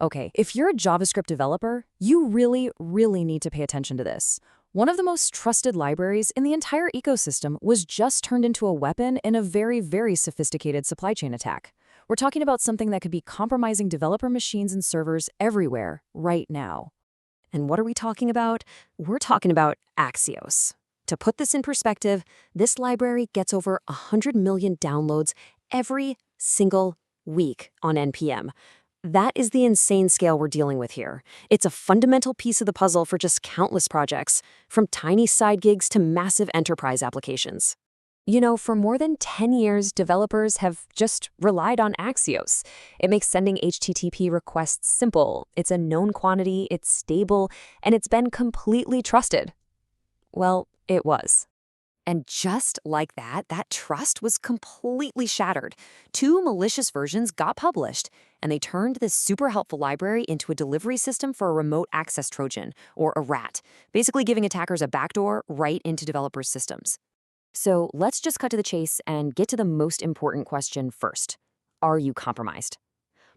Okay, if you're a JavaScript developer, you really need to pay attention to this. One of the most trusted libraries in the entire ecosystem was just turned into a weapon in a very sophisticated supply chain attack. We're talking about something that could be compromising developer machines and servers everywhere right now. And what are we talking about? We're talking about Axios. To put this in perspective, this library gets over 100 million downloads every single week on NPM. That is the insane scale we're dealing with here. It's a fundamental piece of the puzzle for just countless projects, from tiny side gigs to massive enterprise applications. You know, for more than 10 years, developers have just relied on Axios. It makes sending HTTP requests simple. It's a known quantity, it's stable, and it's been completely trusted. Well, it was. And just like that, that trust was completely shattered. Two malicious versions got published, and they turned this super helpful library into a delivery system for a remote access Trojan, or a RAT, basically giving attackers a backdoor right into developers' systems. So let's just cut to the chase and get to the most important question first. Are you compromised?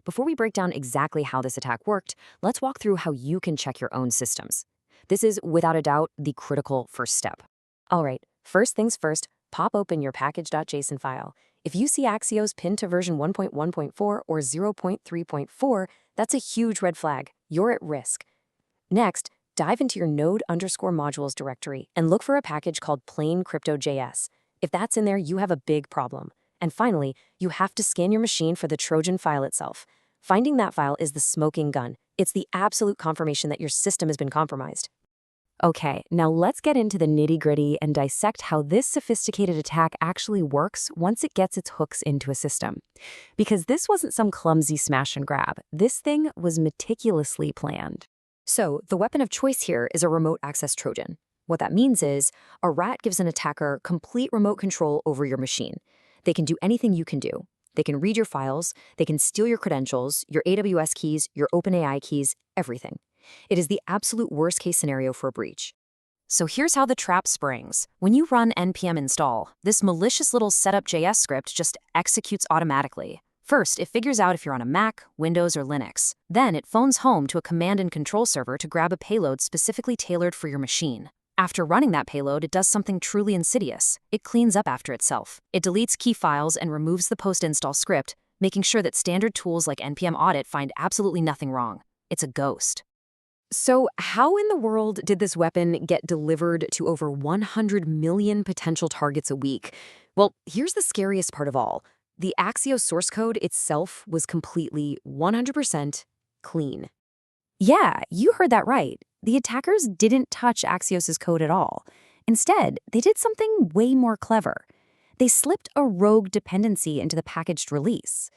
Before we break down exactly how this attack worked, let's walk through how you can check your own systems. This is, without a doubt, the critical first step. All right, first things first, pop open your package.json file. If you see Axios pinned to version 1.1.4 or 0.3.4, that's a huge red flag. You're at risk. Next, dive into your node_modules directory and look for a package called plain crypto.js. If that's in there, you have a big problem. And finally, you have to scan your machine for the Trojan file itself. Finding that file is the smoking gun. It's the absolute confirmation that your system has been compromised. Okay, now let's get into the nitty-gritty and dissect how this sophisticated attack actually works once it gets its hooks into a system. Because this wasn't some clumsy smash and grab. This thing was meticulously planned. So, the weapon of choice here is a remote access Trojan. What that means is, a RAT gives an attacker complete remote control over your machine. They can do anything you can do. They can read your files, they can steal your credentials, your AWS keys, your OpenAI keys, everything. It is the absolute worst-case scenario for a breach. So here's how the trap springs. When you run npm install, this malicious little setup.js script just executes automatically. First, it figures out if you're on a Mac, Windows, or Linux. Then it phones home to a command and control server to grab a payload specifically tailored for your machine. After running that payload, it does something truly insidious. It cleans up after itself. It deletes key files and removes the post-install script, making sure that standard tools like npm audit find absolutely nothing wrong. It's a ghost. So how in the world did this weapon get delivered to over 100 million potential targets a week? Well, here's the scariest part of all. The Axios source code itself was completely 100% clean. Yeah, you heard that right. The attackers didn't touch Axios' code at all. Instead, they did something way more clever. They slipped a rogue dependency into the packaged release.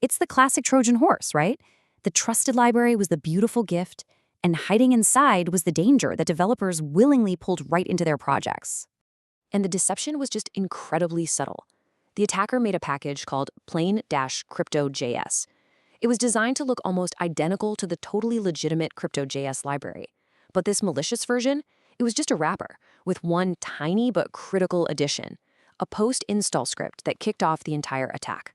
It's the classic Trojan horse, right? The trusted library was the beautiful gift, and hiding inside was the danger that developers willingly pulled right into their projects. And the deception was just incredibly subtle. The attacker made a package called plain-crypto.js. It was designed to look almost identical to the totally legitimate crypto.js library. But this malicious version, it was just a wrapper with one tiny but critical addition, a post-install script that kicked off the entire attack.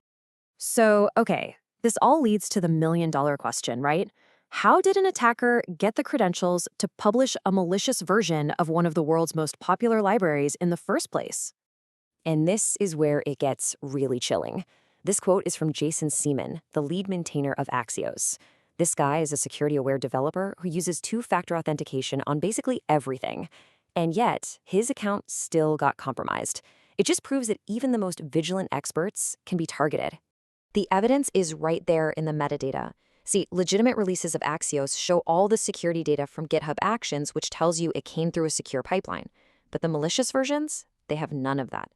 So, okay, this all leads to the million-dollar question, right? How did an attacker get the credentials to publish a malicious version of one of the world's most popular libraries in the first place? And this is where it gets really chilling. This quote is from Jason Seaman, the lead maintainer of Axios. This guy is a security-aware developer who uses two-factor authentication on basically everything. And yet, his account still got compromised. It just proves that even the most vigilant experts can be targeted. The evidence is right there in the metadata. See, legitimate releases of Axios show all the security data from GitHub Actions, which tells you it came through a secure pipeline. But the malicious versions, they have none of that.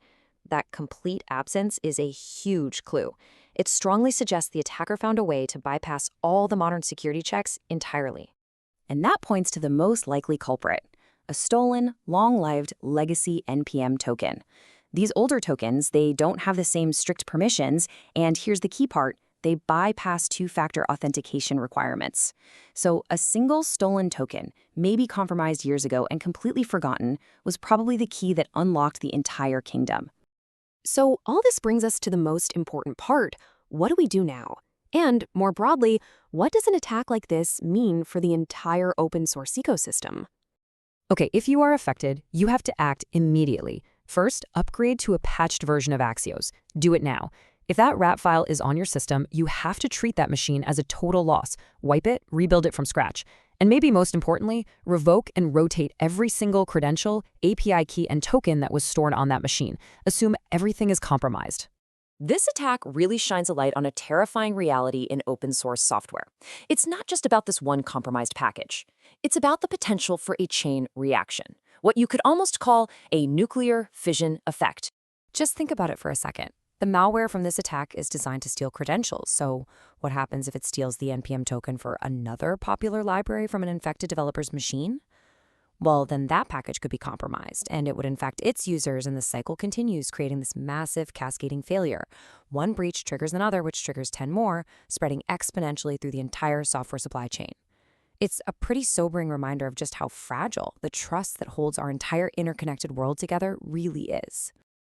That complete absence is a huge clue. It strongly suggests the attacker found a way to bypass all the modern security checks entirely. And that points to the most likely culprit, a stolen, long-lived legacy NPM token. These older tokens, they don't have the same strict permissions, and here's the key part, they bypass two-factor authentication requirements. So a single stolen token, maybe compromised years ago and completely forgotten, was probably the key that unlocked the entire kingdom. So all this brings us to the most important part. What do we do now? And, more broadly, what does an attack like this mean for the entire open source ecosystem? Okay, if you are affected, you have to act immediately. First, upgrade to a patched version of Axios. Do it now. If that RAP file is on your system, you have to treat that machine as a total loss. Wipe it, rebuild it from scratch. And maybe most importantly, revoke and rotate every single credential, API key, and token that was stored on that machine. Assume everything is compromised. This attack really shines a light on a terrifying reality in open source software. It's not just about this one compromised package. It's about the potential for a chain reaction, what you could almost call a nuclear fission effect. Just think about it for a second. The malware from this attack is designed to steal credentials, so what happens if it steals the NPM token for another popular library from an infected developer's machine? Well, then that package could be compromised, and it would infect its users, and the cycle continues, creating this massive cascading failure. One breach triggers another, which triggers 10 more, spreading exponentially through the entire software supply chain. It's a pretty sobering reminder of just how fragile the trust that holds our entire interconnected world together really is.